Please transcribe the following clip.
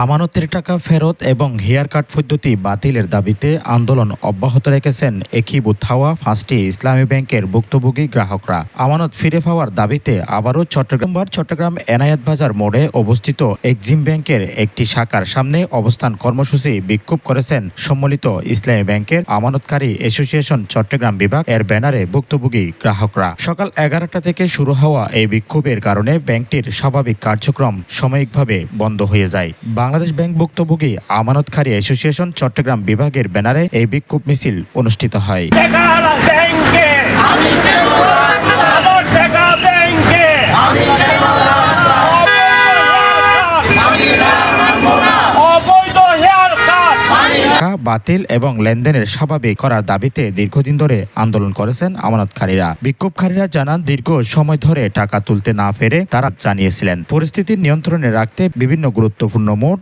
আমানতের টাকা ফেরত এবং হেয়ার কাট পদ্ধতি বাতিলের দাবিতে আন্দোলন অব্যাহত রেখেছেন একিবুত হাওয়া পাঁচটি ইসলামী ব্যাংকের ভুক্তভোগী গ্রাহকরা। আমানত ফিরে পাওয়ার দাবিতে আবারও চট্টগ্রাম এনায়েত বাজার মোড়ে অবস্থিত এক্সিম ব্যাংকের একটি শাখার সামনে অবস্থান কর্মসূচি বিক্ষোভ করেছেন সম্মিলিত ইসলামী ব্যাংকের আমানতকারী অ্যাসোসিয়েশন চট্টগ্রাম বিভাগ এর ব্যানারে ভুক্তভোগী গ্রাহকরা। সকাল 11টা থেকে শুরু হওয়া এই বিক্ষোভের কারণে ব্যাংকটির স্বাভাবিক কার্যক্রম সাময়িকভাবে বন্ধ হয়ে যায়। বাংলাদেশ ব্যাংক ভুক্তভোগী আমানতকারী অ্যাসোসিয়েশন চট্টগ্রাম বিভাগের ব্যানারে এই বিক্ষোভ মিছিল অনুষ্ঠিত হয়। বাতিল এবং লেনদেনের স্বাভাবিক করার দাবিতে দীর্ঘদিন ধরে আন্দোলন করেছেন আমানতকারীরা। বিক্ষোভকারীরা জানান, দীর্ঘ সময় ধরে টাকা তুলতে না পেরে তারা জানিয়েছিলেন পরিস্থিতি নিয়ন্ত্রণে রাখতে বিভিন্ন গুরুত্বপূর্ণ মোড